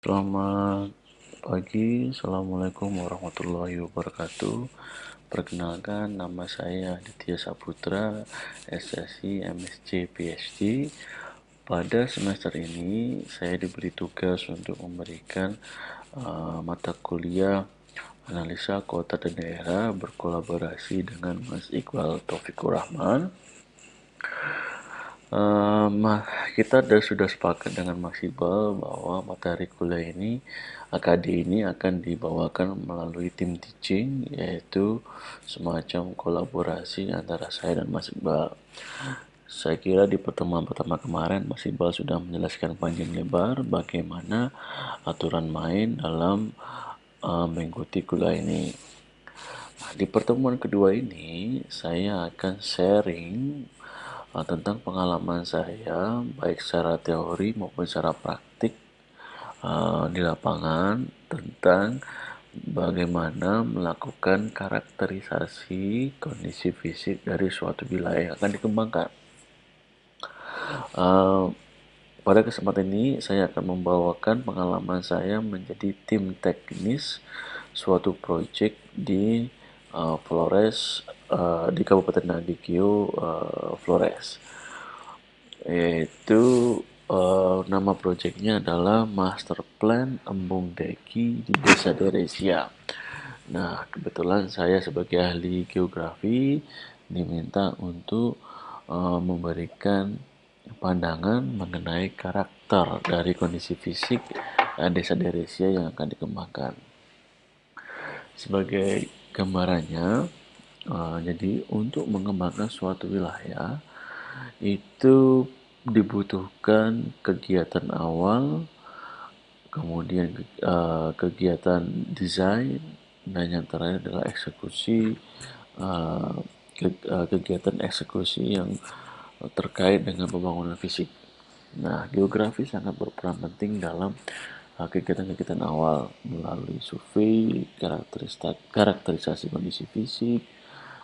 Selamat pagi, Assalamualaikum warahmatullahi wabarakatuh. Perkenalkan, nama saya Aditya Saputra, SSI MSc PhD. Pada semester ini, saya diberi tugas untuk memberikan mata kuliah analisa kota dan daerah berkolaborasi dengan Mas Iqbal Taufikur Rahman. Kita sudah sepakat dengan Mas Iqbal bahwa materi kuliah ini, AKD ini akan dibawakan melalui tim teaching, yaitu semacam kolaborasi antara saya dan Mas Iqbal. Saya kira di pertemuan pertama kemarin Mas Iqbal sudah menjelaskan panjang lebar bagaimana aturan main dalam mengikuti kuliah ini. Di pertemuan kedua ini, saya akan sharing tentang pengalaman saya, baik secara teori maupun secara praktik di lapangan, tentang bagaimana melakukan karakterisasi kondisi fisik dari suatu wilayah yang akan dikembangkan. Pada kesempatan ini, saya akan membawakan pengalaman saya menjadi tim teknis suatu proyek di Flores, di Kabupaten Nagikio, Flores. Yaitu nama proyeknya adalah Master Plan Embung Deki di Desa Deresia. Nah, kebetulan saya sebagai ahli geografi diminta untuk memberikan pandangan mengenai karakter dari kondisi fisik Desa Deresia yang akan dikembangkan. Sebagai gambarannya, jadi untuk mengembangkan suatu wilayah itu dibutuhkan kegiatan awal, kemudian kegiatan desain, dan yang terakhir adalah eksekusi, kegiatan eksekusi yang terkait dengan pembangunan fisik. Nah, geografi sangat berperan penting dalam kegiatan-kegiatan awal melalui survei, karakterisasi kondisi fisik,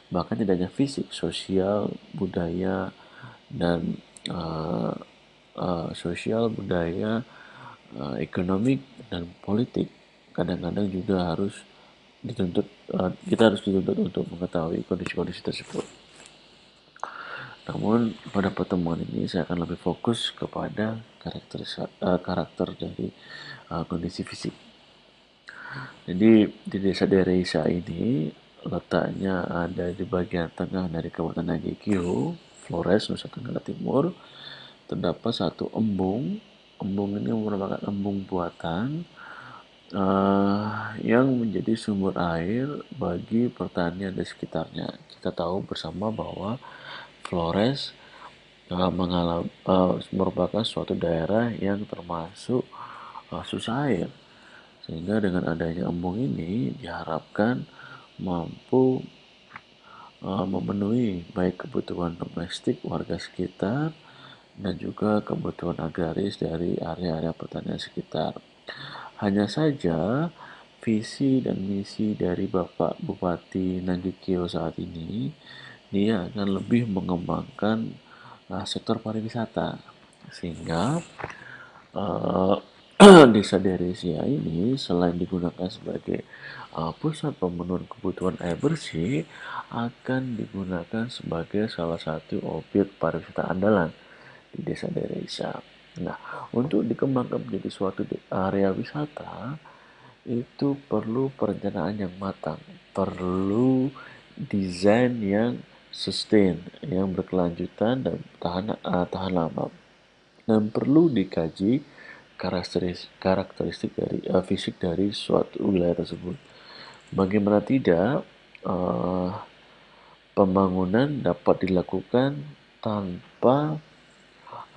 bahkan tidak hanya fisik, sosial, budaya, dan ekonomik dan politik. Kadang-kadang juga kita harus dituntut untuk mengetahui kondisi-kondisi tersebut. Namun pada pertemuan ini saya akan lebih fokus kepada karakter dari kondisi fisik. Jadi di Desa Dereisa ini letaknya ada di bagian tengah dari Kabupaten Nagikio, Flores, Nusa Tenggara Timur. Terdapat satu embung. Embung ini merupakan embung buatan yang menjadi sumber air bagi pertanian di sekitarnya. Kita tahu bersama bahwa Flores merupakan suatu daerah yang termasuk susah air, sehingga dengan adanya embung ini diharapkan mampu memenuhi baik kebutuhan domestik warga sekitar dan juga kebutuhan agraris dari area-area pertanian sekitar. Hanya saja visi dan misi dari Bapak Bupati Nagikio saat ini, dia akan lebih mengembangkan sektor pariwisata, sehingga Desa Deresia ini selain digunakan sebagai pusat pemenuhan kebutuhan air bersih, akan digunakan sebagai salah satu objek pariwisata andalan di Desa Deresia. Nah, untuk dikembangkan menjadi suatu area wisata, itu perlu perencanaan yang matang, perlu desain yang sustain, yang berkelanjutan dan tahan lama, dan perlu dikaji karakteristik dari fisik dari suatu wilayah tersebut. Bagaimana tidak, pembangunan dapat dilakukan tanpa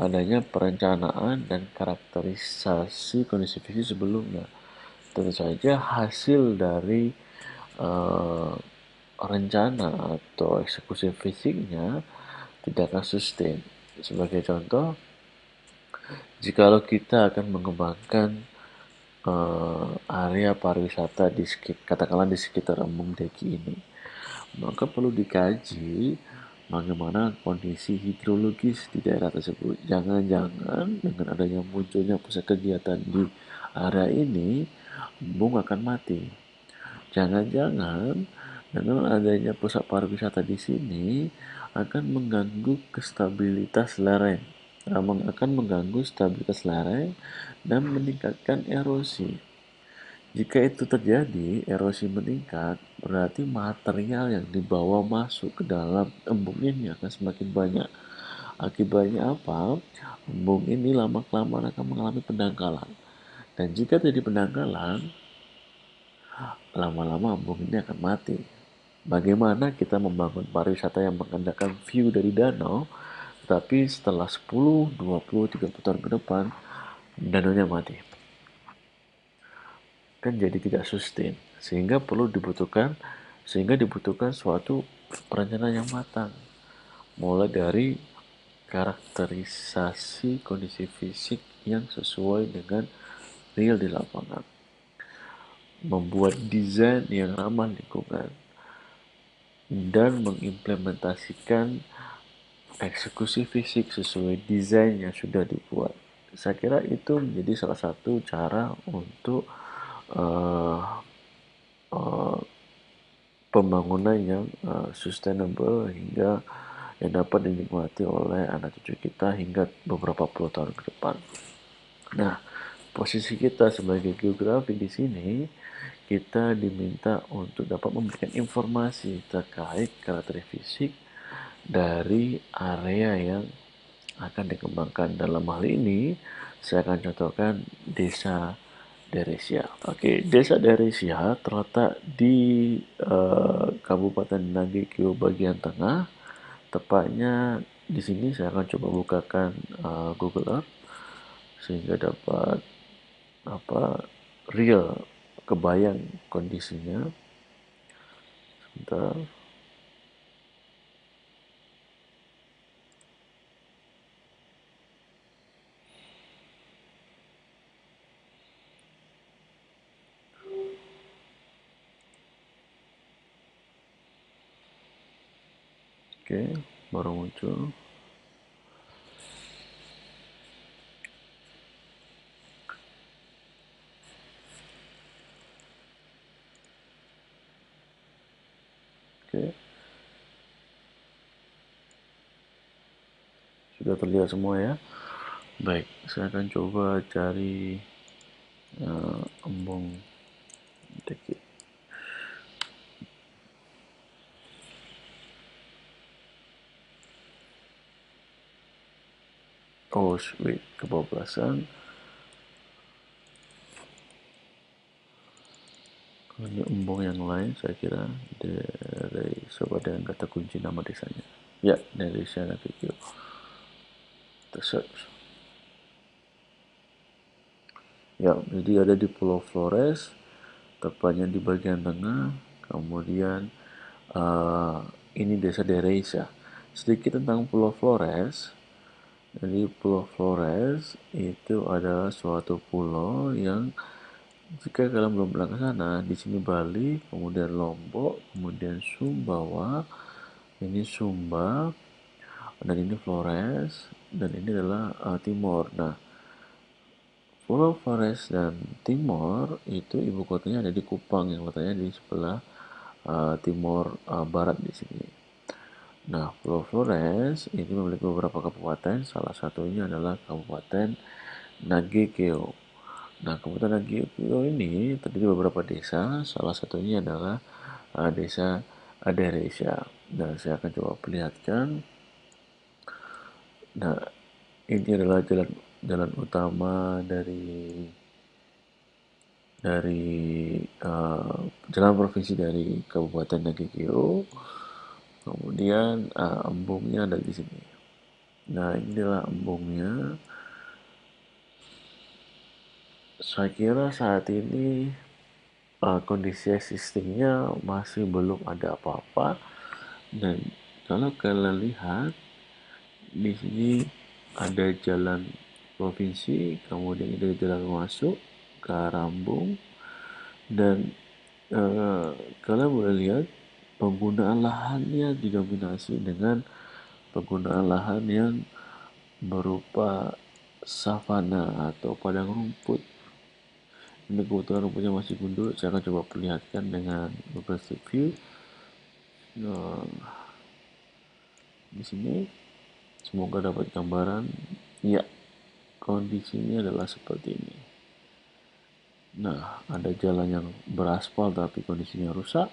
adanya perencanaan dan karakterisasi kondisi fisik sebelumnya. Tentu saja hasil dari rencana atau eksekusi fisiknya tidak akan sustain. Sebagai contoh, jikalau kita akan mengembangkan area pariwisata katakanlah di sekitar Embung Deki ini, maka perlu dikaji bagaimana kondisi hidrologis di daerah tersebut. Jangan-jangan dengan adanya munculnya pusat kegiatan di area ini embung akan mati. Jangan-jangan dengan adanya pusat pariwisata di sini akan mengganggu stabilitas lereng, akan mengganggu stabilitas lereng dan meningkatkan erosi. Jika itu terjadi, erosi meningkat, berarti material yang dibawa masuk ke dalam embung ini akan semakin banyak. Akibatnya apa? Embung ini lama-kelamaan akan mengalami pendangkalan. Dan jika terjadi pendangkalan, lama-lama embung ini akan mati. Bagaimana kita membangun pariwisata yang mengandalkan view dari danau, tetapi setelah 10, 20, 30 tahun ke depan, danaunya mati. Kan jadi tidak sustain. Sehingga dibutuhkan suatu perencanaan yang matang. Mulai dari karakterisasi kondisi fisik yang sesuai dengan real di lapangan. Membuat desain yang ramah lingkungan dan mengimplementasikan eksekusi fisik sesuai desain yang sudah dibuat. Saya kira itu menjadi salah satu cara untuk uh, uh, pembangunan yang sustainable hingga yang dapat dinikmati oleh anak cucu kita hingga beberapa puluh tahun ke depan. Nah, posisi kita sebagai geografi di sini, kita diminta untuk dapat memberikan informasi terkait karakter fisik dari area yang akan dikembangkan. Dalam hal ini, saya akan contohkan desa Deresia. Oke, desa Deresia terletak di Kabupaten Nagekeo bagian tengah. Tepatnya di sini saya akan coba bukakan Google Earth sehingga dapat apa real kebayang kondisinya. Sebentar. Oke, baru muncul. Oke, sudah terlihat semua ya. Baik, saya akan coba cari embung dikit. Oh, wait, kebablasan. Ini embung yang lain, saya kira dari coba dengan kata kunci nama desanya. Ya, dari sana video. Search. Ya, jadi ada di Pulau Flores, tepatnya di bagian tengah. Kemudian ini desa Dereisa. Sedikit tentang Pulau Flores. Jadi Pulau Flores itu adalah suatu pulau yang jika kalian belum pernah ke sana, di sini Bali, kemudian Lombok, kemudian Sumbawa, ini Sumba, dan ini Flores, dan ini adalah Timor. Nah, Pulau Flores dan Timor itu ibu kotanya ada di Kupang yang letaknya di sebelah timur barat di sini. Nah, Pulau Flores ini memiliki beberapa kabupaten, salah satunya adalah Kabupaten Nagekeo. Nah, Kabupaten Nagekeo ini terdiri beberapa desa, salah satunya adalah desa Aderesia. Dan saya akan coba perlihatkan. Nah, ini adalah jalan utama dari jalan provinsi dari Kabupaten Nagekeo. Kemudian embungnya ada di sini. Nah, inilah embungnya. Saya kira saat ini kondisi existingnya masih belum ada apa-apa. Dan kalau kalian lihat di sini ada jalan provinsi, kemudian ada jalan masuk ke arah embung, dan kalian boleh lihat penggunaan lahannya didominasi dengan penggunaan lahan yang berupa savana atau padang rumput. Ini kebetulan rumputnya masih gundul, saya akan coba perlihatkan dengan Google Street View. Nah, di sini semoga dapat gambaran. Ya, kondisinya adalah seperti ini. Nah, ada jalan yang beraspal tapi kondisinya rusak,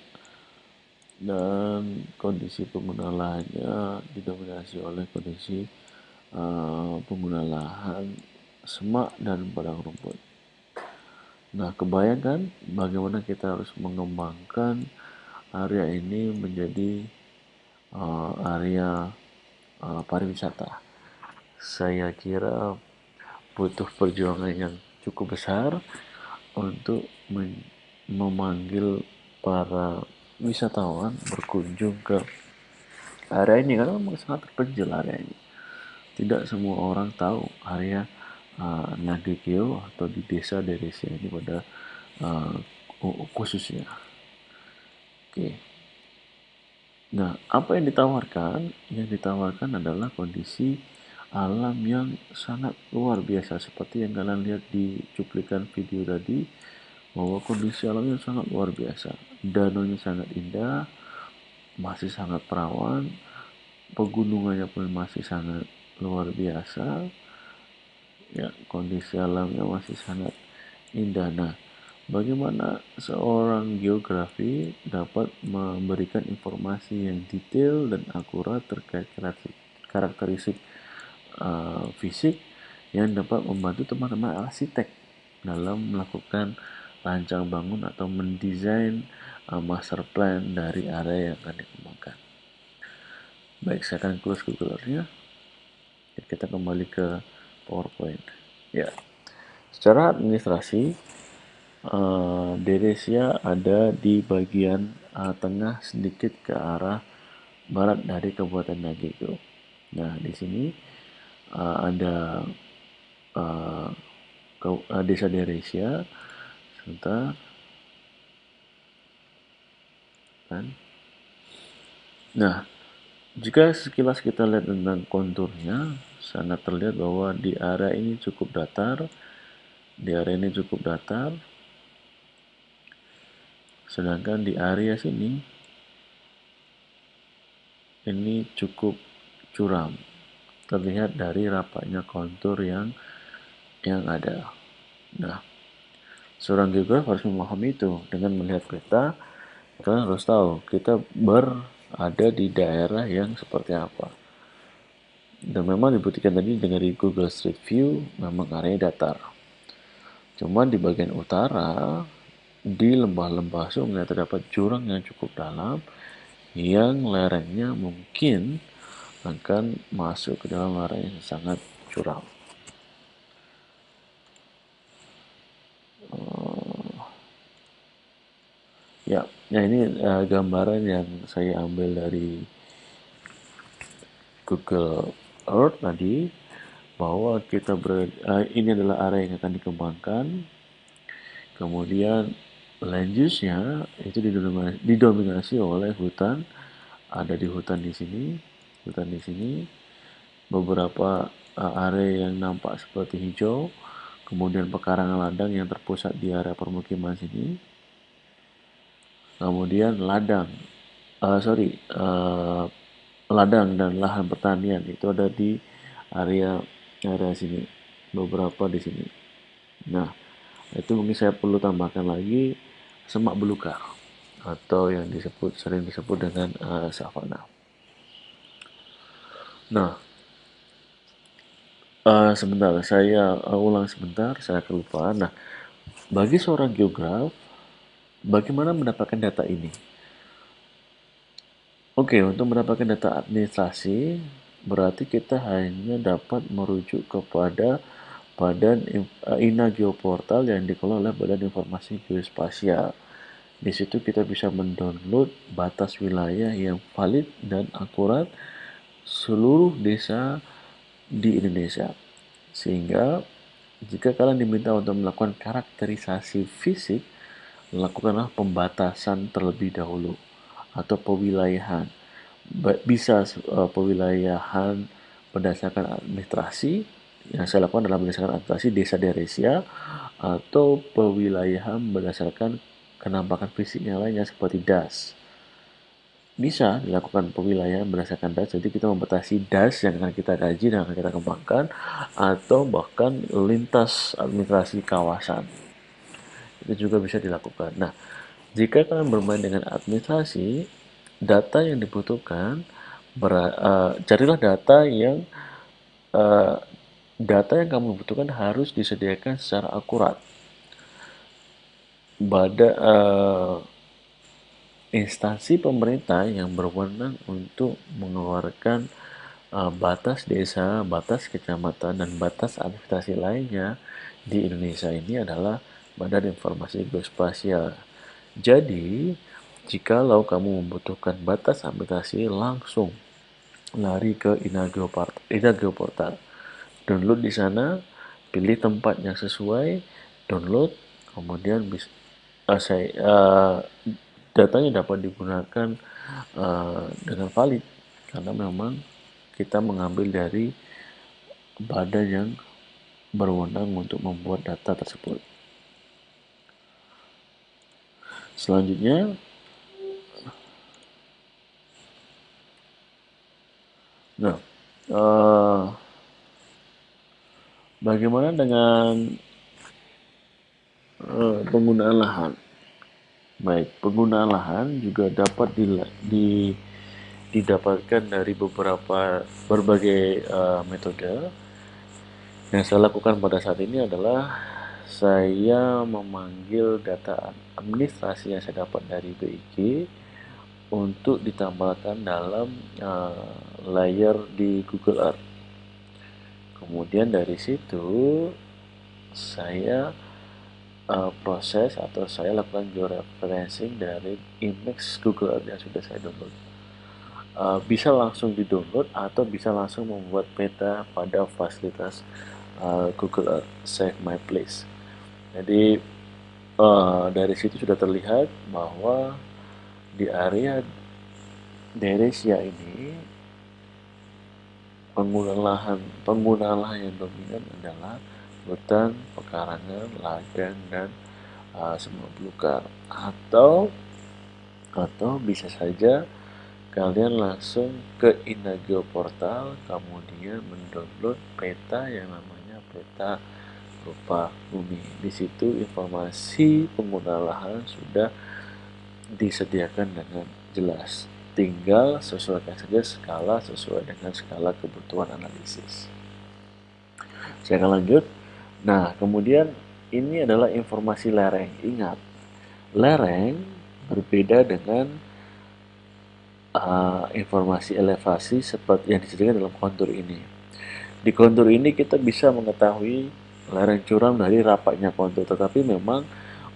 dan kondisi pengguna lahannya didominasi oleh kondisi pengguna lahan semak dan padang rumput. Nah, kebayangkan bagaimana kita harus mengembangkan area ini menjadi area pariwisata. Saya kira butuh perjuangan yang cukup besar untuk memanggil para wisatawan berkunjung ke area ini karena memang sangat terpencil area ini. Tidak semua orang tahu area Nagekeo atau di desa Deresia ini pada khususnya. Oke. Nah, apa yang ditawarkan? Yang ditawarkan adalah kondisi alam yang sangat luar biasa seperti yang kalian lihat di cuplikan video tadi, bahwa kondisi alamnya sangat luar biasa. Danaunya sangat indah, masih sangat perawan, pegunungannya pun masih sangat luar biasa. Ya, kondisi alamnya masih sangat indah. Nah, bagaimana seorang geografi dapat memberikan informasi yang detail dan akurat terkait karakteristik fisik yang dapat membantu teman-teman arsitek dalam melakukan rancang bangun atau mendesain master plan dari area yang akan dikembangkan. Baik, saya akan close Google Earth-nya. Kita kembali ke PowerPoint. Ya, secara administrasi, Deresia ada di bagian tengah sedikit ke arah barat dari Kabupaten Nagego. Nah, di sini ada desa Deresia, sebentar, kan? Nah, jika sekilas kita lihat tentang konturnya, sangat terlihat bahwa di area ini cukup datar, sedangkan di area sini ini cukup curam. Terlihat dari rapatnya kontur yang ada. Nah, seorang geograf harus memahami itu. Dengan melihat peta, kalian harus tahu kita berada di daerah yang seperti apa. Dan memang dibuktikan tadi dengan di Google Street View, memang areanya datar. Cuma di bagian utara, di lembah-lembah sungai terdapat jurang yang cukup dalam, yang lerengnya mungkin akan masuk ke dalam area yang sangat curam. Ya, ini gambaran yang saya ambil dari Google Earth tadi, bahwa ini adalah area yang akan dikembangkan. Kemudian land use-nya itu didominasi oleh hutan. Ada di hutan di sini, beberapa area yang nampak seperti hijau, kemudian pekarangan ladang yang terpusat di area permukiman sini, kemudian ladang dan lahan pertanian itu ada di area sini, beberapa di sini. Nah, itu mungkin saya perlu tambahkan lagi semak belukar atau yang sering disebut dengan savana. Nah, sebentar, saya ulang sebentar, saya kelupaan. Nah, bagi seorang geograf, bagaimana mendapatkan data ini? Oke, untuk mendapatkan data administrasi, berarti kita hanya dapat merujuk kepada Badan INA Geoportal yang dikelola oleh Badan Informasi Geospasial. Di situ kita bisa mendownload batas wilayah yang valid dan akurat seluruh desa di Indonesia. Sehingga jika kalian diminta untuk melakukan karakterisasi fisik, lakukanlah pembatasan terlebih dahulu atau pewilayahan. Bisa pewilayahan berdasarkan administrasi, Yang saya lakukan adalah berdasarkan administrasi desa deresia atau pewilayahan berdasarkan kenampakan fisiknya lainnya seperti DAS. Bisa dilakukan pewilayahan berdasarkan DAS, jadi kita membatasi DAS yang akan kita kaji dan akan kita kembangkan, atau bahkan lintas administrasi kawasan. Itu juga bisa dilakukan. Nah, jika kalian bermain dengan administrasi, data yang dibutuhkan, carilah eh, data yang kamu butuhkan harus disediakan secara akurat pada instansi pemerintah yang berwenang untuk mengeluarkan batas desa, batas kecamatan, dan batas administrasi lainnya di Indonesia ini adalah Badan Informasi Geospasial. Jadi, jikalau kamu membutuhkan batas administrasi, langsung lari ke Inageo Portal. Download di sana, pilih tempat yang sesuai, download, kemudian datanya dapat digunakan dengan valid karena memang kita mengambil dari badan yang berwenang untuk membuat data tersebut. Selanjutnya, nah, bagaimana dengan penggunaan lahan? Baik, penggunaan lahan juga dapat didapatkan dari berbagai metode. Yang saya lakukan pada saat ini adalah saya memanggil data administrasi yang saya dapat dari BIG untuk ditambahkan dalam layer di Google Earth. Kemudian dari situ saya proses atau saya lakukan georeferencing dari image Google Earth yang sudah saya download. Bisa langsung di-download atau bisa langsung membuat peta pada fasilitas Google Earth Save My Place. Jadi dari situ sudah terlihat bahwa di area Deresia ini penggunaan lahan yang dominan adalah hutan, pekarangan, ladang, dan semua belukar. Atau bisa saja kalian langsung ke Inageo Portal, kemudian mendownload peta yang namanya peta rupa bumi. Di situ informasi penggunaan lahan sudah disediakan dengan jelas. Tinggal sesuaikan saja skala sesuai dengan skala kebutuhan analisis. Saya akan lanjut. Nah, kemudian ini adalah informasi lereng. Ingat, lereng berbeda dengan informasi elevasi seperti yang disediakan dalam kontur ini. Di kontur ini kita bisa mengetahui lereng curam dari rapatnya kontur, tetapi memang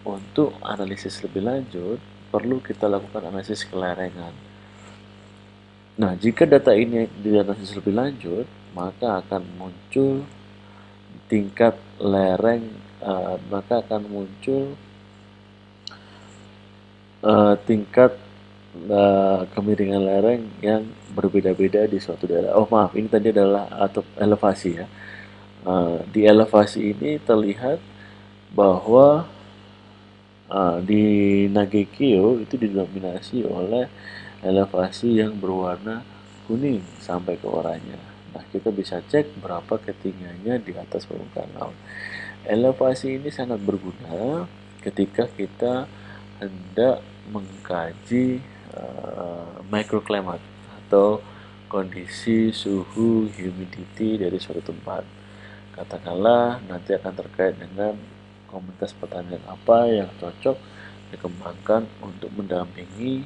untuk analisis lebih lanjut perlu kita lakukan analisis kelerengan. Nah, jika data ini dianalisis lebih lanjut, maka akan muncul tingkat lereng, maka akan muncul tingkat kemiringan lereng yang berbeda-beda di suatu daerah. Oh maaf, ini tadi adalah atau elevasi ya. Di elevasi ini terlihat bahwa di Nagekio itu didominasi oleh elevasi yang berwarna kuning sampai ke oranye. Nah, kita bisa cek berapa ketinggiannya di atas permukaan laut. Elevasi ini sangat berguna ketika kita hendak mengkaji microclimate atau kondisi suhu humidity dari suatu tempat. Katakanlah nanti akan terkait dengan komunitas pertanian apa yang cocok dikembangkan untuk mendampingi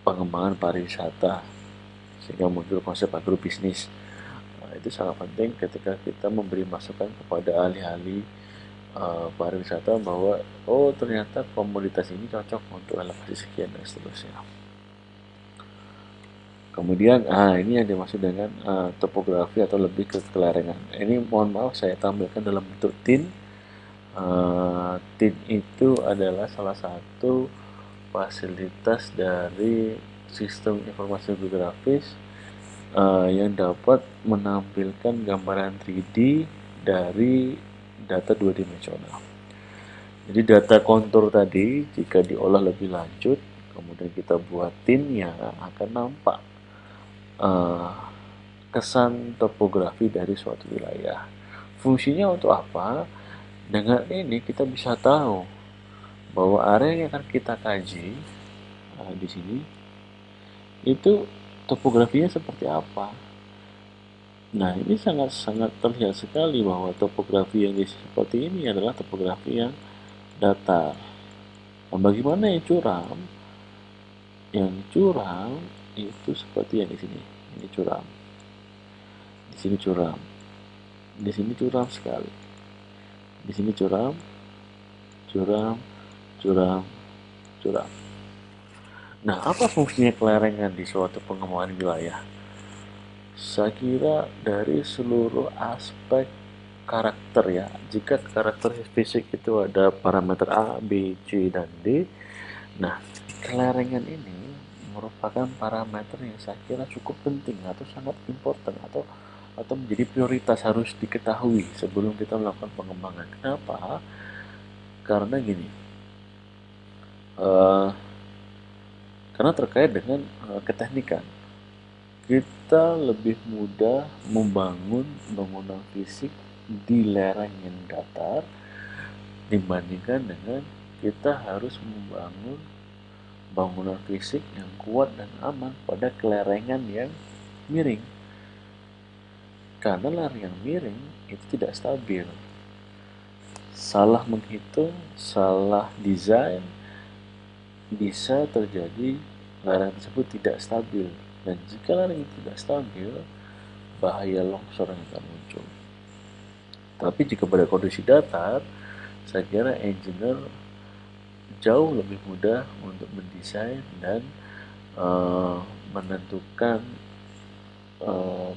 pengembangan pariwisata sehingga muncul konsep agrobisnis. Itu sangat penting ketika kita memberi masukan kepada ahli-ahli pariwisata bahwa oh ternyata komoditas ini cocok untuk elevasi sekian dan seterusnya. Kemudian ini yang dimaksud dengan topografi atau lebih ke kelerengan. Ini mohon maaf saya tampilkan dalam bentuk tin. Tin itu adalah salah satu fasilitas dari sistem informasi geografis yang dapat menampilkan gambaran 3D dari data dua dimensional. Jadi data kontur tadi jika diolah lebih lanjut, kemudian kita buatin, ya akan nampak uh, kesan topografi dari suatu wilayah. Fungsinya untuk apa? Dengan ini kita bisa tahu bahwa area yang akan kita kaji di sini itu topografinya seperti apa. Nah, ini sangat-sangat terlihat sekali bahwa topografi yang seperti ini adalah topografi yang datar. Nah, bagaimana yang curam? Yang curam itu seperti yang di sini. Ini curam. Di sini curam. Di sini curam sekali. Di sini curam, curam, curam, curam. Nah, apa fungsinya kelerengan di suatu pengembangan wilayah? Saya kira dari seluruh aspek karakter, ya. Jika karakter fisik itu ada parameter A, B, C, dan D, nah kelerengan ini merupakan parameter yang saya kira cukup penting atau sangat important atau menjadi prioritas harus diketahui sebelum kita melakukan pengembangan. Kenapa? Karena gini, uh, karena terkait dengan keteknikan. Kita lebih mudah membangun bangunan fisik di lereng yang datar dibandingkan dengan kita harus membangun bangunan fisik yang kuat dan aman pada kelerengan yang miring. Karena lereng yang miring itu tidak stabil. Salah menghitung, salah desain, bisa terjadi lereng tersebut tidak stabil. Dan jika lereng tidak stabil, bahaya longsor yang akan muncul. Tapi jika pada kondisi datar, saya kira engineer jauh lebih mudah untuk mendesain dan menentukan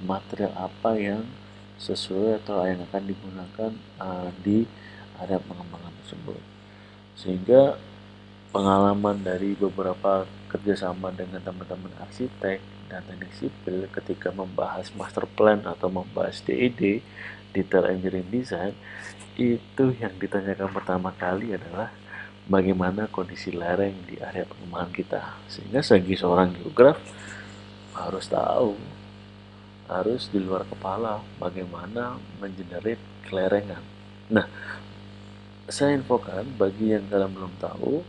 material apa yang sesuai atau yang akan digunakan di area pengembangan tersebut. Sehingga pengalaman dari beberapa kerjasama dengan teman-teman arsitek dan teknik sipil ketika membahas master plan atau membahas DED, Detail Engineering Design, itu yang ditanyakan pertama kali adalah bagaimana kondisi lereng di area pengembangan kita. Sehingga segi seorang geograf harus tahu, harus di luar kepala bagaimana mengenerate kelerengan. Nah, saya infokan bagi yang kalian belum tahu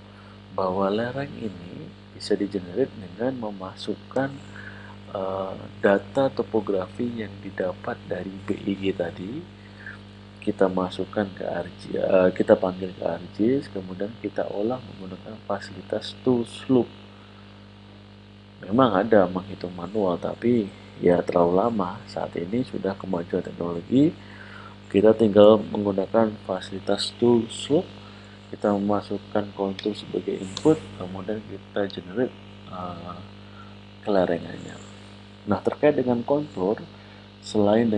bahwa lereng ini bisa digenerate dengan memasukkan data topografi yang didapat dari BIG tadi, kita masukkan ke ArcGIS, kita panggil ke ArcGIS, kemudian kita olah menggunakan fasilitas tool slope. Memang ada menghitung manual, tapi ya terlalu lama. Saat ini sudah kemajuan teknologi, kita tinggal menggunakan fasilitas tool slope, kita memasukkan kontur sebagai input, kemudian kita generate kelerengannya. Nah, terkait dengan kontur, selain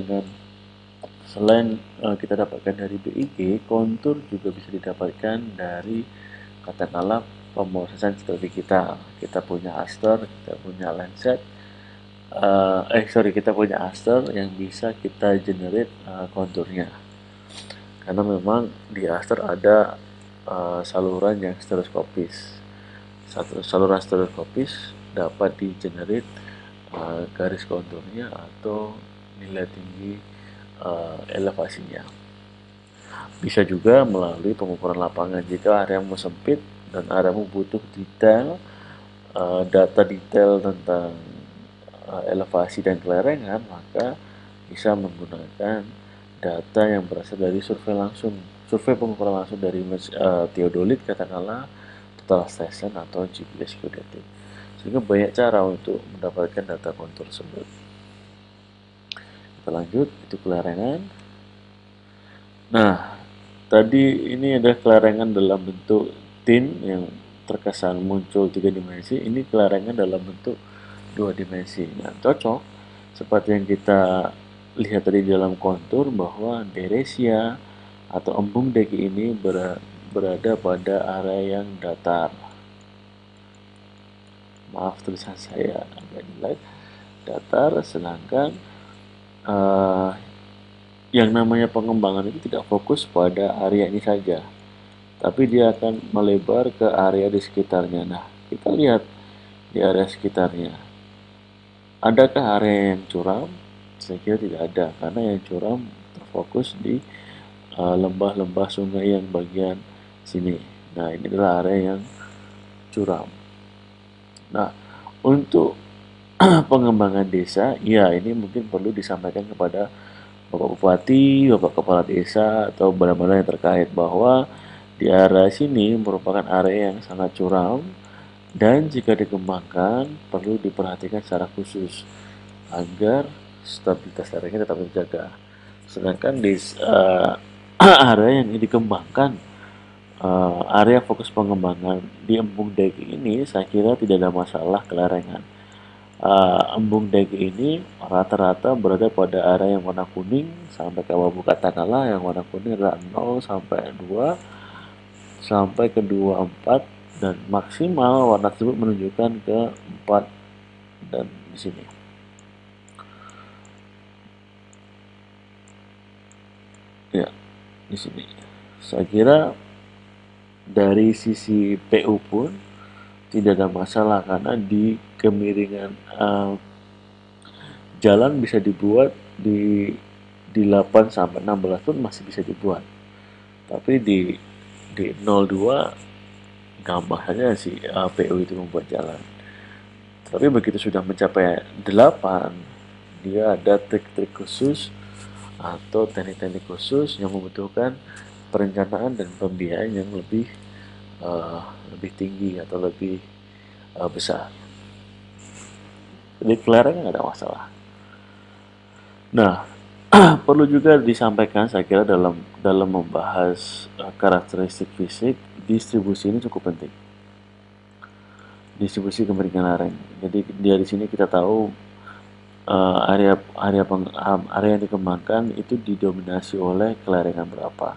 kita dapatkan dari BIG, kontur juga bisa didapatkan dari katakanlah pemrosesan strategi kita. Kita punya Aster, kita punya Landsat, kita punya Aster yang bisa kita generate konturnya. Karena memang di Aster ada saluran yang stereoskopis. Saluran stereoskopis dapat di-generate garis konturnya atau nilai tinggi elevasinya. Bisa juga melalui pengukuran lapangan. Jika areamu sempit dan areamu butuh detail, data detail tentang elevasi dan kelerengan, maka bisa menggunakan data yang berasal dari survei pengukuran langsung dari theodolit, katakanlah total station atau GPS geodetic. Sehingga banyak cara untuk mendapatkan data kontur tersebut. Kita lanjut, itu kelerengan. Nah, tadi ini ada kelerengan dalam bentuk tin yang terkesan muncul 3 dimensi. Ini kelerengan dalam bentuk 2 dimensi. Nah, cocok seperti yang kita lihat tadi dalam kontur bahwa Deresia atau embung deki ini berada pada area yang datar. Maaf tulisan saya agak jelek. datar, sedangkan uh, yang namanya pengembangan itu tidak fokus pada area ini saja, tapi dia akan melebar ke area di sekitarnya. Nah, kita lihat di area sekitarnya. Adakah area yang curam? Saya kira tidak ada, karena yang curam terfokus di lembah-lembah sungai yang bagian sini. Nah, ini adalah area yang curam. Nah, untuk pengembangan desa, ya ini mungkin perlu disampaikan kepada Bapak Bupati, Bapak Kepala Desa, atau benar-benar yang terkait bahwa di area sini merupakan area yang sangat curam dan jika dikembangkan perlu diperhatikan secara khusus agar stabilitas areanya tetap terjaga. Sedangkan di area yang dikembangkan, area fokus pengembangan di Embung Deki ini saya kira tidak ada masalah kelarangan. Embung Deki ini rata-rata berada pada area yang warna kuning sampai ke abu katakanlah yang warna kuning adalah 0 sampai 2 sampai ke 24 dan maksimal warna tersebut menunjukkan ke 4 dan di sini. Ya, di sini. Saya kira dari sisi PU pun tidak ada masalah karena di kemiringan jalan bisa dibuat di 8 sampai 16 pun masih bisa dibuat. Tapi di 02 gampang saja si PU itu membuat jalan. Tapi begitu sudah mencapai 8, dia ada trik-trik khusus atau teknik-teknik khusus yang membutuhkan perencanaan dan pembiayaan yang lebih tinggi atau lebih besar. Jadi kelarangan nggak ada masalah. Nah, perlu juga disampaikan saya kira dalam dalam membahas karakteristik fisik, distribusi ini cukup penting. Distribusi kemiringan lereng. Jadi dari sini kita tahu area area yang dikembangkan itu didominasi oleh kelarangan berapa.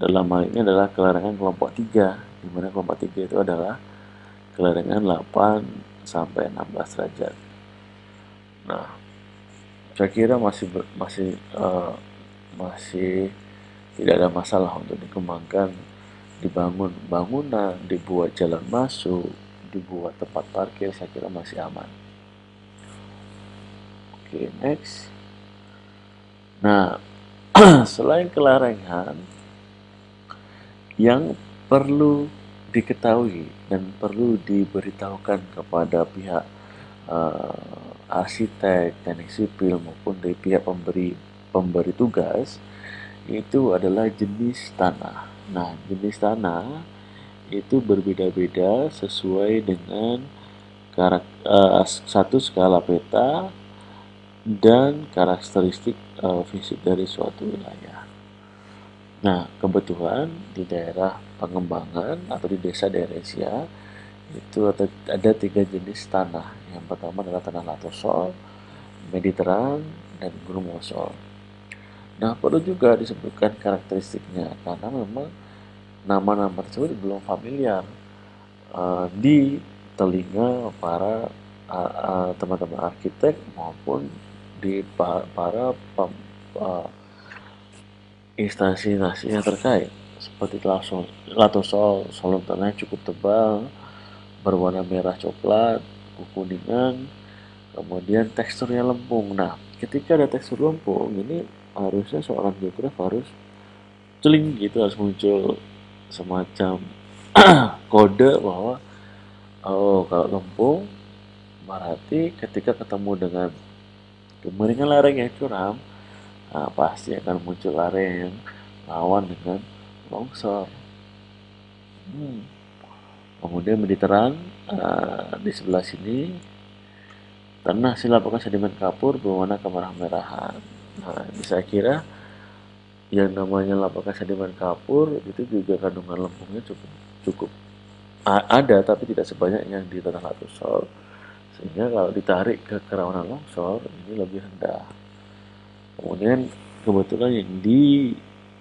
Dalam hal ini adalah kelarangan kelompok 3, di mana kelompok 3 itu adalah kelarangan 8 sampai 16 derajat. Nah, saya kira masih tidak ada masalah untuk dikembangkan, dibangun bangunan, dibuat jalan masuk, dibuat tempat parkir, saya kira masih aman. Oke, next. Nah, selain kelarangan, yang perlu diketahui dan perlu diberitahukan kepada pihak arsitek, teknik sipil maupun dari pihak pemberi tugas itu adalah jenis tanah. Nah, jenis tanah itu berbeda-beda sesuai dengan satu skala peta dan karakteristik fisik dari suatu wilayah. Nah, kebetulan di daerah pengembangan atau di desa Deresia itu ada 3 jenis tanah. Yang pertama adalah tanah latosol, mediteran, dan grumosol. Nah, perlu juga disebutkan karakteristiknya karena memang nama-nama tersebut belum familiar di telinga para teman-teman arsitek maupun di para instansi-instansi yang terkait seperti latosol, solon tanahnya cukup tebal, berwarna merah coklat, kekuningan, kemudian teksturnya lempung. Nah, ketika ada tekstur lempung, ini harusnya seorang geograf harus celing gitu, harus muncul semacam kode bahwa oh kalau lempung berarti ketika ketemu dengan kemiringan lereng yang curam, nah, pasti akan muncul area yang rawan dengan longsor. Kemudian mediteran di sebelah sini tanah hasil lapisan sedimen kapur berwarna kemerah-merahan. Nah, saya kira yang namanya lapisan sedimen kapur itu juga kandungan lempungnya cukup cukup ada tapi tidak sebanyak yang di tanah latosol. Sehingga kalau ditarik ke kerawanan longsor ini lebih rendah. Kemudian kebetulan yang di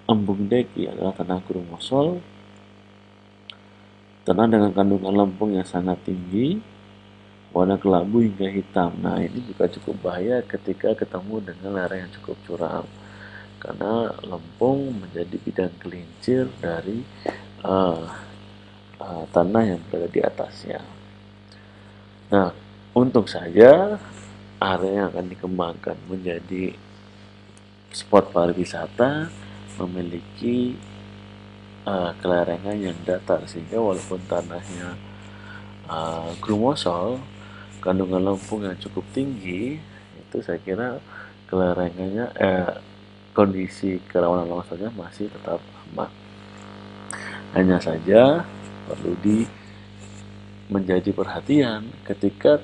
Embung Deki adalah tanah grumosol, tanah dengan kandungan lempung yang sangat tinggi, warna kelabu hingga hitam. Nah, ini juga cukup bahaya ketika ketemu dengan lereng yang cukup curam, karena lempung menjadi bidang gelincir dari uh, tanah yang berada di atasnya. Nah, untung saja area yang akan dikembangkan menjadi spot pariwisata memiliki kelerengan yang datar, sehingga walaupun tanahnya grumosol, kandungan lempung yang cukup tinggi, itu saya kira kelerengannya kondisi kerawanan longsornya masih tetap aman. Hanya saja perlu menjadi perhatian ketika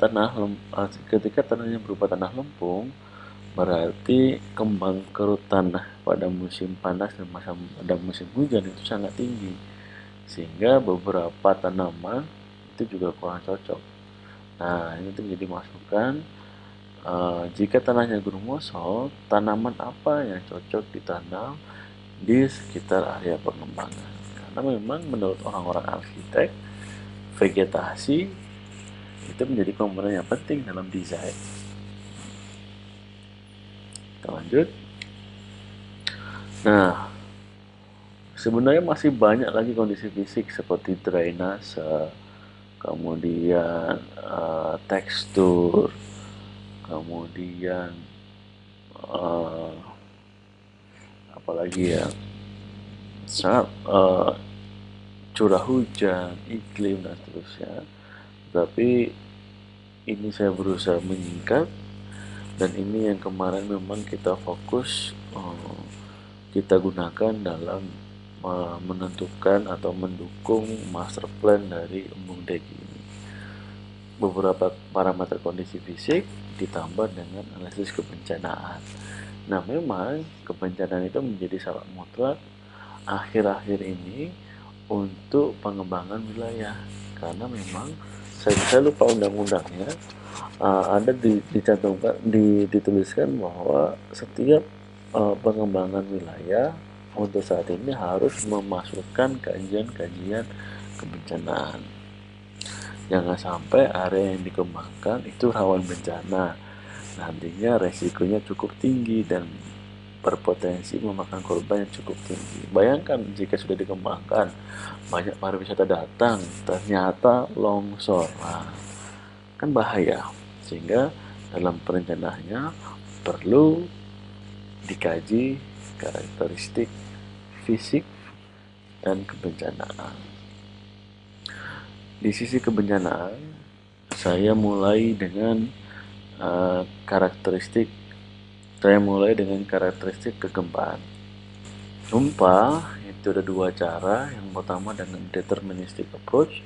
ketika tanahnya berupa tanah lempung, berarti kembang kerut tanah pada musim panas dan pada musim hujan itu sangat tinggi, sehingga beberapa tanaman itu juga kurang cocok. Nah, ini tuh menjadi masukan, jika tanahnya grumosol, tanaman apa yang cocok ditanam di sekitar area pengembangan. Karena memang menurut orang-orang arsitek, vegetasi itu menjadi komponen yang penting dalam desain. Kita lanjut. Nah, sebenarnya masih banyak lagi kondisi fisik seperti drainase, kemudian tekstur, kemudian uh, apalagi ya, sangat curah hujan, iklim dan seterusnya. Tapi ini saya berusaha menyingkat, dan ini yang kemarin memang kita fokus kita gunakan dalam menentukan atau mendukung master plan dari Embung Deki ini. Beberapa parameter kondisi fisik ditambah dengan analisis kebencanaan. Nah, memang kebencanaan itu menjadi syarat mutlak akhir-akhir ini untuk pengembangan wilayah, karena memang saya lupa undang-undangnya, ada dicantumkan dituliskan bahwa setiap pengembangan wilayah untuk saat ini harus memasukkan kajian-kajian kebencanaan. Jangan sampai area yang dikembangkan itu rawan bencana, nantinya resikonya cukup tinggi dan berpotensi memakan korban yang cukup tinggi. Bayangkan jika sudah dikembangkan, banyak pariwisata datang, ternyata longsor. Nah, kan bahaya. Sehingga dalam perencanaannya perlu dikaji karakteristik fisik dan kebencanaan. Di sisi kebencanaan, saya mulai dengan karakteristik kegempaan. Gempa itu ada dua cara. Yang pertama dengan deterministic approach,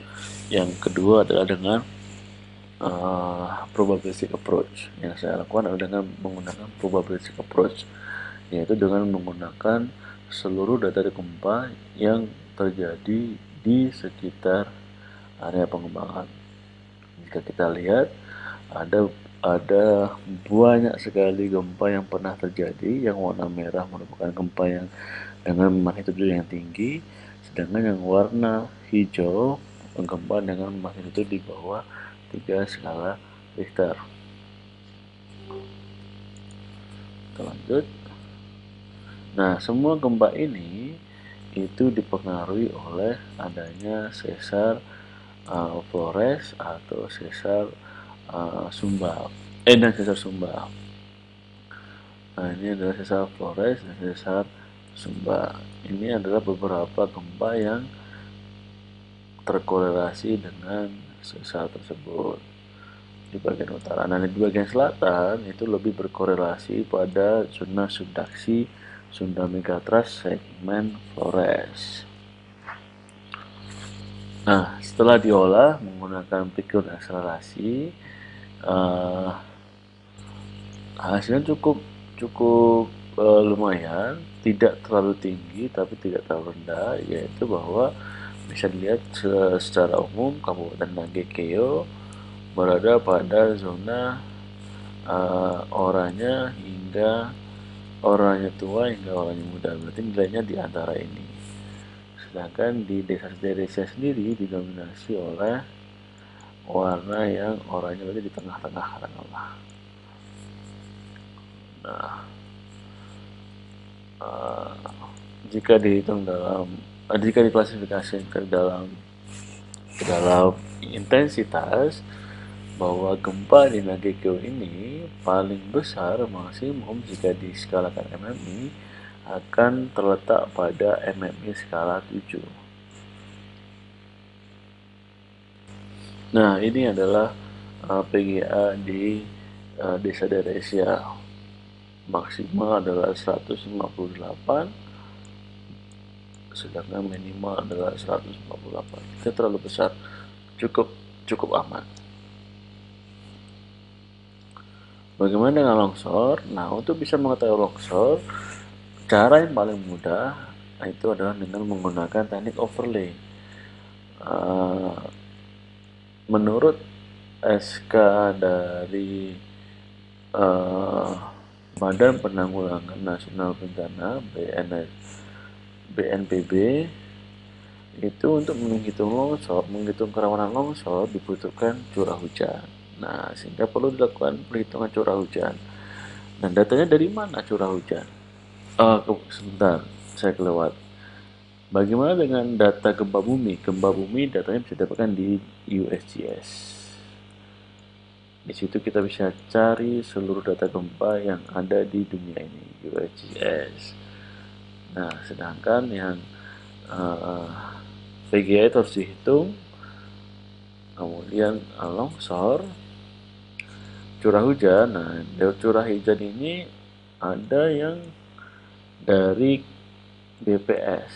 yang kedua adalah dengan probabilistic approach. Yang saya lakukan adalah dengan menggunakan probabilistic approach, yaitu dengan menggunakan seluruh data gempa yang terjadi di sekitar area pengembangan. Jika kita lihat, ada banyak sekali gempa yang pernah terjadi. Yang warna merah merupakan gempa yang dengan magnitudo yang tinggi, sedangkan yang warna hijau gempa dengan magnitudo di bawah 3 skala Richter. Kita lanjut. Nah, semua gempa ini itu dipengaruhi oleh adanya sesar Flores atau sesar Sumba dan sesar Sumba. Nah, ini adalah sesar Flores dan sesar Sumba. Ini adalah beberapa gempa yang terkorelasi dengan sesar tersebut di bagian utara. Nah, di bagian selatan itu lebih berkorelasi pada zona subduksi Sunda Megatrust segmen Flores. Nah, setelah diolah menggunakan pikur akselerasi, hasilnya cukup lumayan, tidak terlalu tinggi tapi tidak terlalu rendah, yaitu bahwa bisa dilihat secara umum Kabupaten Nagekeo berada pada zona oranye tua hingga oranye muda, berarti nilainya di antara ini. Sedangkan di desa-desa sendiri didominasi oleh warna yang oranye tadi di tengah-tengah katakanlah. Nah, eh, jika dihitung jika diklasifikasikan ke dalam intensitas, bahwa gempa di Nagekyo ini paling besar maksimum jika diskalakan MMI akan terletak pada MMI skala 7. Nah, ini adalah PGA di Desa Deresia. Maksimal adalah 158, sedangkan minimal adalah 148. Itu terlalu besar, cukup cukup aman. Bagaimana dengan longsor? Nah, untuk bisa mengetahui longsor, cara yang paling mudah itu adalah dengan menggunakan teknik overlay. Menurut SK dari Badan Penanggulangan Nasional Bencana BNPB, itu untuk menghitung kerawanan longsor dibutuhkan curah hujan. Nah, sehingga perlu dilakukan perhitungan curah hujan. Dan datanya dari mana curah hujan? Sebentar, saya kelewat. Bagaimana dengan data gempa bumi? Gempa bumi datanya bisa didapatkan di USGS. Di situ kita bisa cari seluruh data gempa yang ada di dunia ini, USGS. Nah, sedangkan yang PGA itu harus dihitung, kemudian longsor, curah hujan. Nah, dari curah hujan ini ada yang dari BPS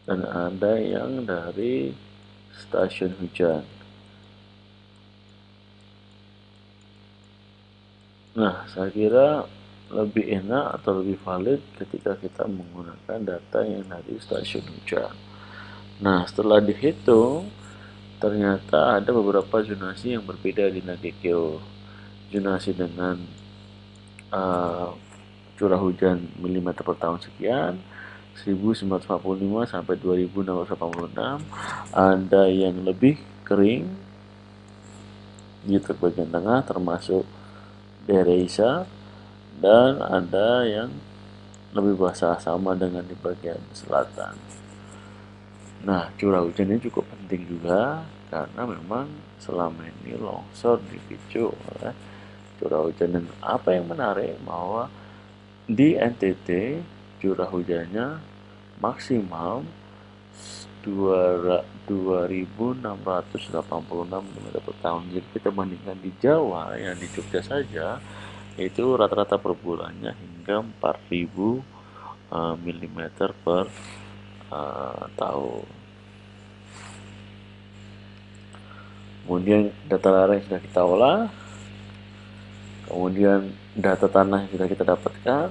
dan ada yang dari stasiun hujan. Nah, saya kira lebih enak atau lebih valid ketika kita menggunakan data yang dari stasiun hujan. Nah, setelah dihitung, ternyata ada beberapa zonasi yang berbeda di Nagekyo. Zonasi dengan curah hujan milimeter per tahun sekian, 1945 sampai 2686. Ada yang lebih kering di bagian tengah termasuk Dereisa, dan ada yang lebih basah sama dengan di bagian selatan. Nah, curah hujan ini cukup penting juga karena memang selama ini longsor dipicu oleh curah hujan. Dan apa yang menarik bahwa di NTT curah hujannya maksimal 2.686 mm per tahun. Jadi kita bandingkan di Jawa, yang di Jogja saja itu rata-rata per bulannya hingga 4.000 mm per tahun. Kemudian data lereng sudah kita olah, kemudian data tanah yang sudah kita dapatkan,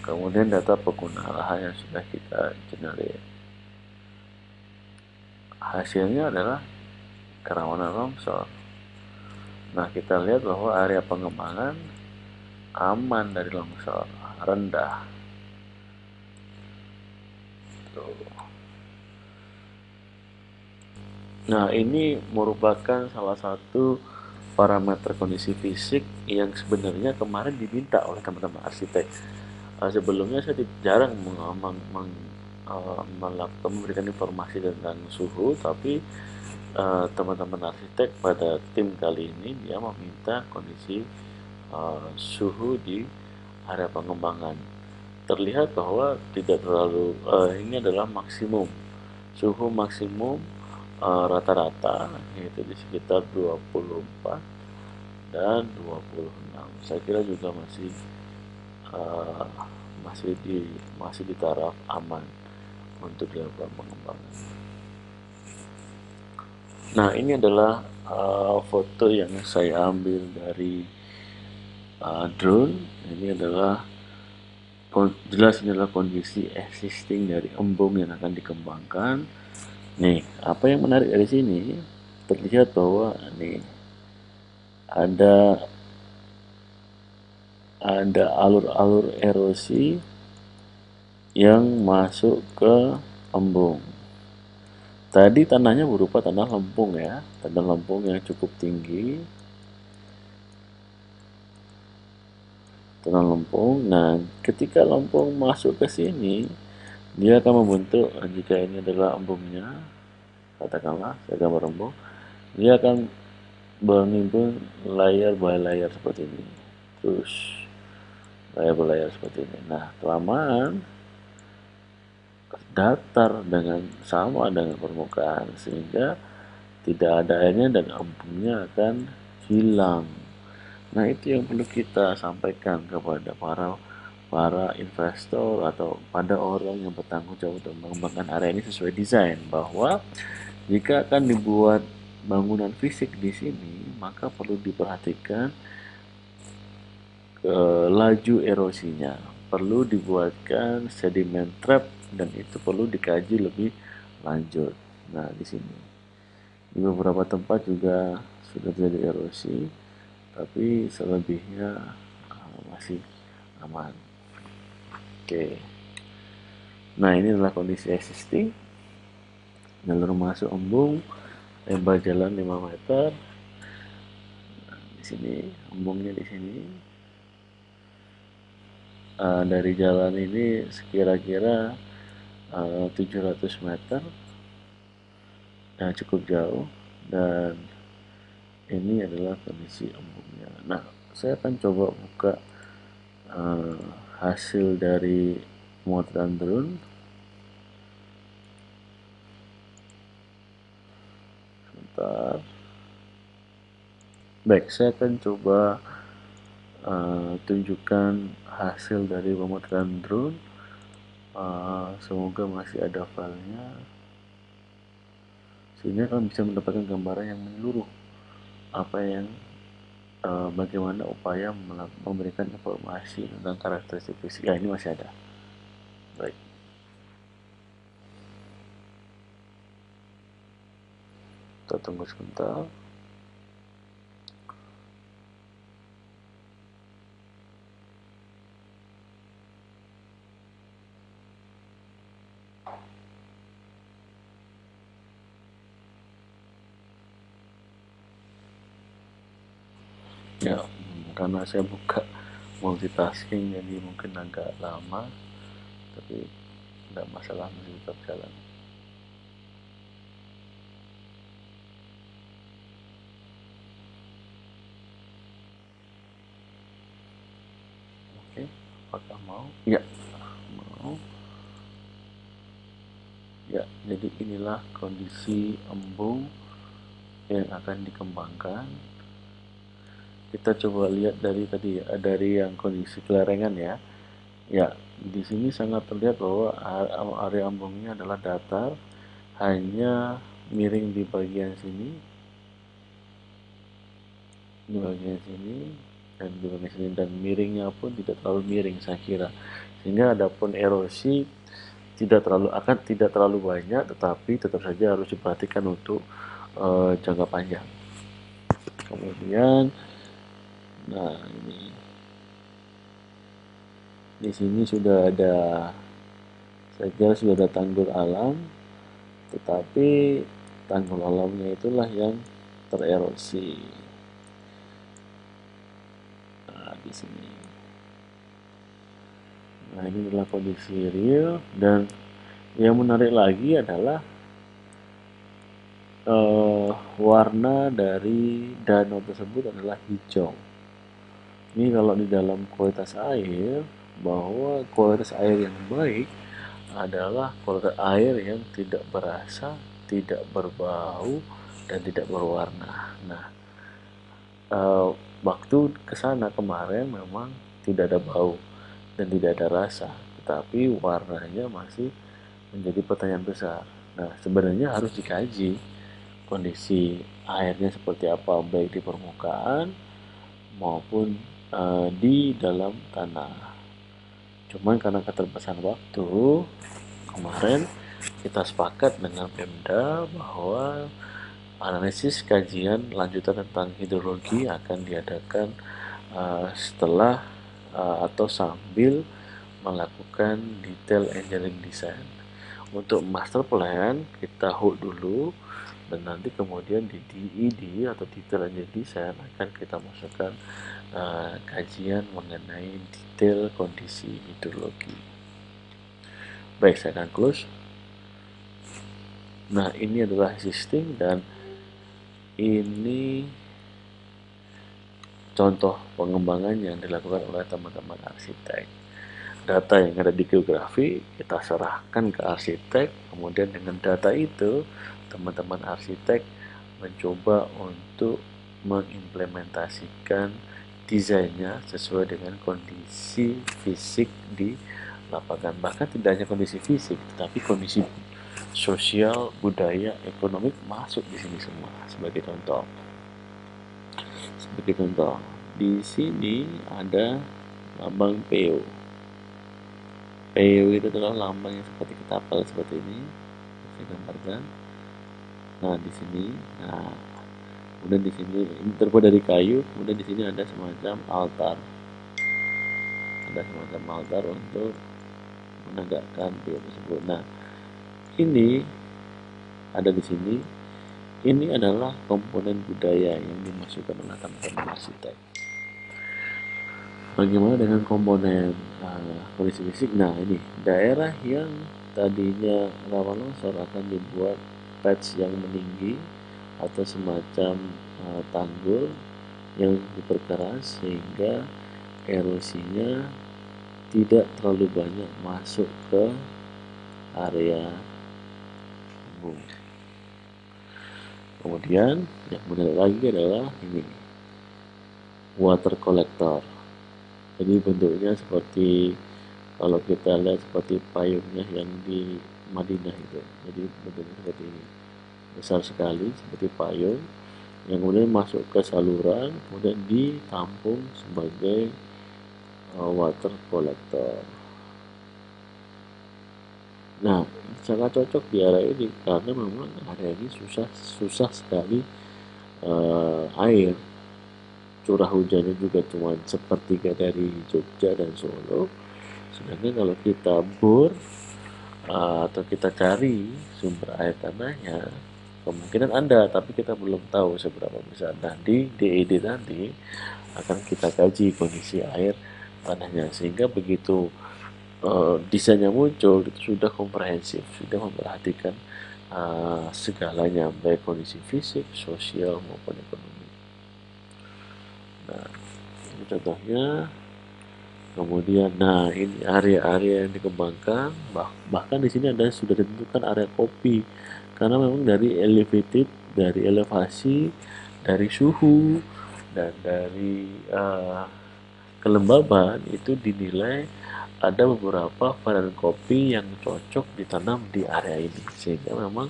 kemudian data pengguna lahan yang sudah kita generate. Hasilnya adalah kerawanan longsor. Nah, kita lihat bahwa area pengembangan aman dari longsor, rendah. Nah, ini merupakan salah satu parameter kondisi fisik yang sebenarnya kemarin diminta oleh teman-teman arsitek. Sebelumnya saya jarang memberikan informasi tentang suhu, tapi teman-teman arsitek pada tim kali ini dia meminta kondisi suhu di area pengembangan. Terlihat bahwa tidak terlalu ini adalah maksimum suhu maksimum rata-rata, yaitu di sekitar 24 dan 26. Saya kira juga masih di taraf aman untuk dilakukan pengembangan. Nah, ini adalah foto yang saya ambil dari drone. Ini adalah jelas ini adalah kondisi existing dari embung yang akan dikembangkan. Nih, apa yang menarik dari sini terlihat bahwa nih ada alur-alur erosi yang masuk ke embung. Tadi tanahnya berupa tanah lempung ya, tanah lempung yang cukup tinggi, tanah lempung. Nah, ketika lempung masuk ke sini, dia akan membentuk, jika ini adalah embungnya, katakanlah saya gambar embung, dia akan menimbun layar by seperti ini. Terus layar berlayar seperti ini. Nah, kelamaan datar dengan sama dengan permukaan sehingga tidak ada airnya dan embunnya akan hilang. Nah, itu yang perlu kita sampaikan kepada para para investor atau pada orang yang bertanggung jawab untuk mengembangkan area ini sesuai desain, bahwa jika akan dibuat bangunan fisik di sini, maka perlu diperhatikan laju erosinya, perlu dibuatkan sedimen trap dan itu perlu dikaji lebih lanjut. Nah, di sini di beberapa tempat juga sudah terjadi erosi, tapi selebihnya masih aman. Oke. Nah, ini adalah kondisi existing. Jalur masuk embung, lebar jalan 5 meter. Nah, di sini embungnya di sini. Dari jalan ini sekira-kira 700 meter. Nah, cukup jauh, dan ini adalah kondisi embungnya. Nah, saya akan coba buka uh, hasil dari pemotretan drone. Sebentar. Baik, saya akan coba tunjukkan hasil dari pemotretan drone. Semoga masih ada filenya, sehingga kalian bisa mendapatkan gambaran yang menyeluruh apa yang bagaimana upaya memberikan informasi tentang karakteristik fisik. Ya, ini masih ada. Baik, kita tunggu sebentar. Ya, karena saya buka multitasking jadi mungkin agak lama, tapi tidak masalah, masih tetap jalan. Oke, apakah mau? Ya, mau. Ya, jadi inilah kondisi embung yang akan dikembangkan. Kita coba lihat dari tadi ya, dari yang kondisi kelerengan ya. Ya, di sini sangat terlihat bahwa area embungnya adalah datar, hanya miring di bagian sini, dan di bagian sini, dan miringnya pun tidak terlalu miring saya kira. Sehingga adapun erosi tidak terlalu banyak, tetapi tetap saja harus diperhatikan untuk jangka panjang. Kemudian, nah ini di sini sudah ada, saya kira sudah ada tanggul alam, tetapi tanggul alamnya itulah yang tererosi. Nah, di sini. Nah, ini adalah kondisi real, dan yang menarik lagi adalah warna dari danau tersebut adalah hijau. Ini kalau di dalam kualitas air, bahwa kualitas air yang baik adalah kualitas air yang tidak berasa, tidak berbau, dan tidak berwarna. Nah, waktu ke sana kemarin memang tidak ada bau dan tidak ada rasa, tetapi warnanya masih menjadi pertanyaan besar. Nah, sebenarnya harus dikaji kondisi airnya seperti apa, baik di permukaan maupun di dalam tanah. Cuman karena keterbatasan waktu, kemarin kita sepakat dengan Pemda bahwa analisis kajian lanjutan tentang hidrologi akan diadakan setelah atau sambil melakukan detail engineering design untuk master plan kita hold dulu, dan nanti kemudian di DED atau detail engineering design akan kita masukkan kajian mengenai detail kondisi hidrologi. Baik, saya akan close. Nah, ini adalah existing, dan ini contoh pengembangan yang dilakukan oleh teman-teman arsitek. Data yang ada di geografi kita serahkan ke arsitek, kemudian dengan data itu teman-teman arsitek mencoba untuk mengimplementasikan desainnya sesuai dengan kondisi fisik di lapangan. Bahkan tidak hanya kondisi fisik, tapi kondisi sosial, budaya, ekonomi masuk di sini semua. Sebagai contoh, di sini ada lambang PO. PO itu adalah lambang yang seperti ketapel seperti ini. Saya gambarkan. Nah, di sini, kemudian di sini ini terbuat dari kayu, kemudian di sini ada semacam altar. Ada semacam altar untuk menegakkan PO tersebut. Nah, ini ada di sini. Ini adalah komponen budaya yang dimasukkan oleh teman-teman arsitek. Bagaimana dengan komponen kondisi fisik? Nah, ini daerah yang tadinya rawan longsor akan dibuat patch yang meninggi atau semacam tanggul yang diperkeras sehingga erosinya tidak terlalu banyak masuk ke area embung. Kemudian yang menarik lagi adalah ini, water collector. Jadi bentuknya seperti, kalau kita lihat seperti payungnya yang di Madinah itu. Jadi bentuknya seperti ini, besar sekali seperti payung yang kemudian masuk ke saluran, kemudian ditampung sebagai water collector. Nah, sangat cocok di area ini karena memang area ini susah sekali air. Curah hujannya juga cuma sepertiga dari Jogja dan Solo. Sedangkan kalau kita bor atau kita cari sumber air tanahnya, kemungkinan ada, tapi kita belum tahu seberapa besar. Nah, di DED nanti akan kita kaji kondisi air tanahnya, sehingga begitu desainnya muncul itu sudah komprehensif, sudah memperhatikan segalanya, baik kondisi fisik, sosial maupun ekonomi. Nah, ini contohnya. Kemudian, nah ini area-area yang dikembangkan, bahkan di sini ada sudah ditentukan area kopi, karena memang dari dari elevasi, dari suhu, dan dari kelembaban itu dinilai ada beberapa varian kopi yang cocok ditanam di area ini, sehingga memang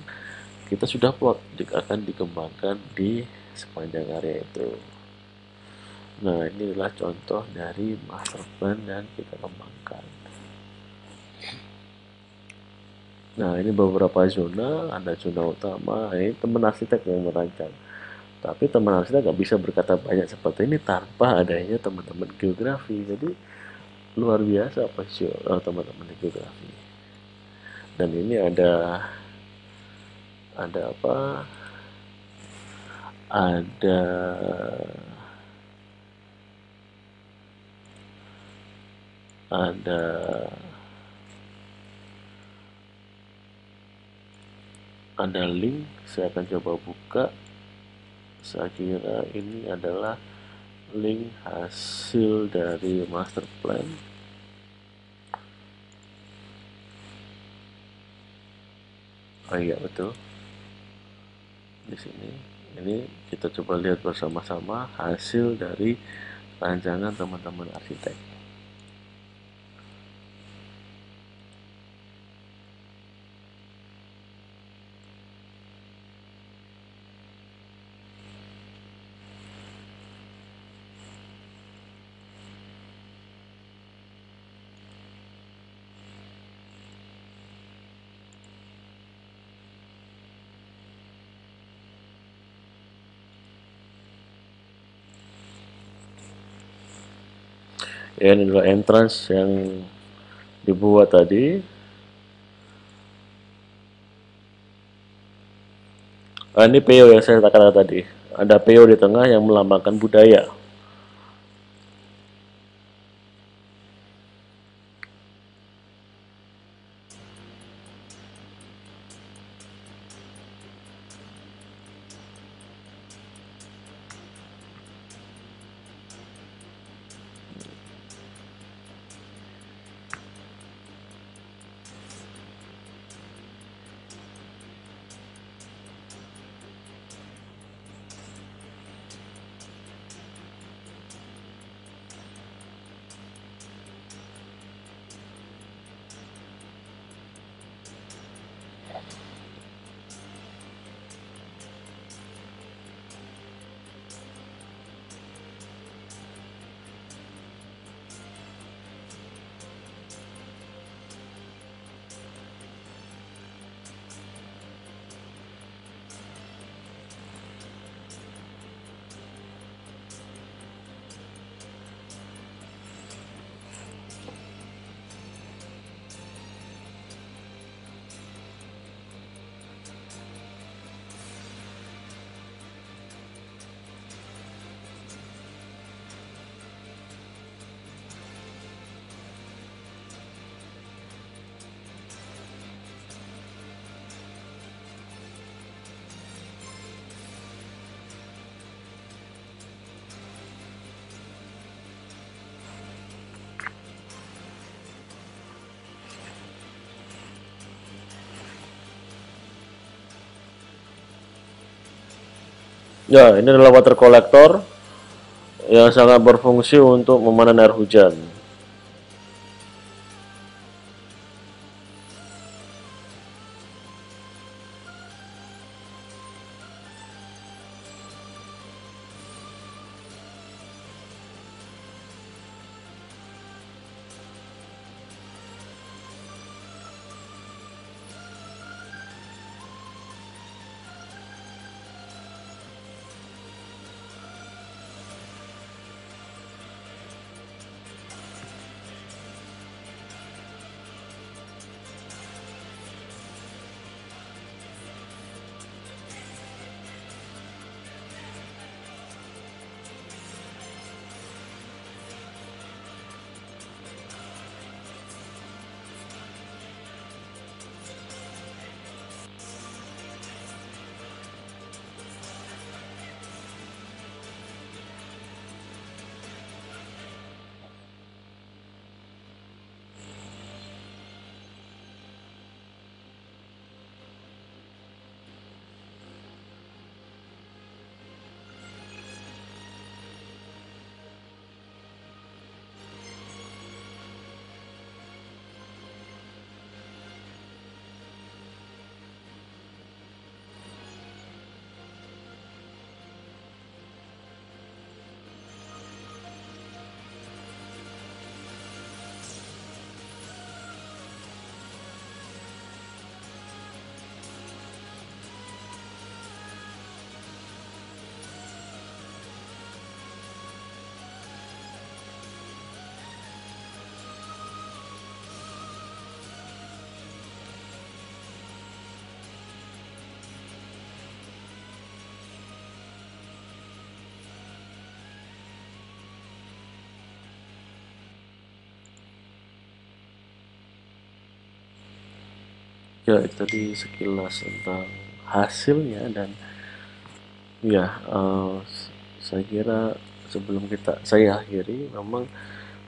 kita sudah plot akan dikembangkan di sepanjang area itu. Nah, ini adalah contoh dari master plan yang kita kembangkan. Nah, ini beberapa zona, ada zona utama, ini teman arsitek yang merancang. Tapi teman arsitek nggak bisa berkata banyak seperti ini tanpa adanya teman-teman geografi. Jadi, luar biasa apa sih teman-teman di geografi. Dan ini ada apa? Ada ada link, saya akan coba buka. Saya kira ini adalah link hasil dari master plan. Oh iya, betul. Di sini ini kita coba lihat bersama-sama hasil dari rancangan teman-teman arsitek. Ya, ini adalah entrance yang dibuat tadi. Ini PO yang saya katakan tadi. Ada PO di tengah yang melambangkan budaya. Ya, ini adalah water collector yang sangat berfungsi untuk memanen air hujan. Ya, itu tadi sekilas tentang hasilnya dan ya, saya kira sebelum saya akhiri, memang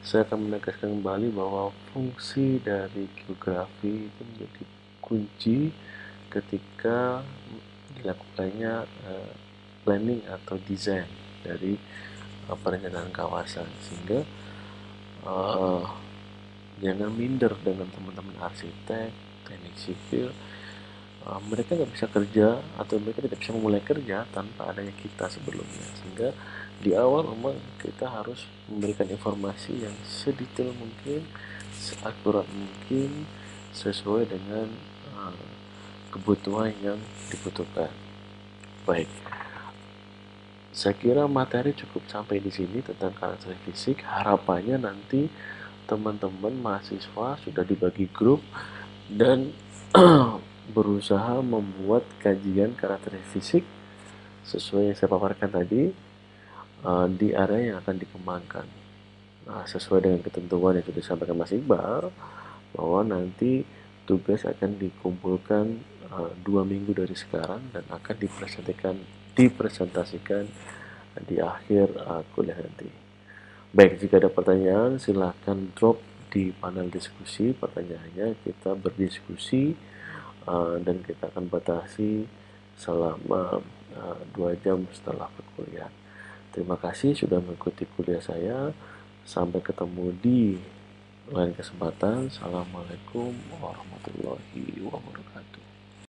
saya akan menegaskan kembali bahwa fungsi dari geografi itu menjadi kunci ketika dilakukannya planning atau desain dari perencanaan kawasan, sehingga eh, jangan minder dengan teman-teman arsitek, teknik sipil. Mereka nggak bisa kerja atau mereka tidak bisa memulai kerja tanpa adanya kita sebelumnya, sehingga di awal memang kita harus memberikan informasi yang sedetail mungkin, seakurat mungkin, sesuai dengan uh, kebutuhan yang dibutuhkan. Baik, saya kira materi cukup sampai di sini tentang karakteristik fisik. Harapannya nanti teman-teman mahasiswa sudah dibagi grup dan berusaha membuat kajian karakteristik fisik sesuai yang saya paparkan tadi di area yang akan dikembangkan. Nah, sesuai dengan ketentuan yang sudah disampaikan Mas Iqbal, bahwa nanti tugas akan dikumpulkan 2 minggu dari sekarang dan akan dipresentasikan di akhir kuliah nanti. Baik, jika ada pertanyaan silahkan drop di panel diskusi pertanyaannya, kita berdiskusi dan kita akan batasi selama 2 jam setelah perkuliahan. Terima kasih sudah mengikuti kuliah saya. Sampai ketemu di lain kesempatan. Assalamualaikum warahmatullahi wabarakatuh.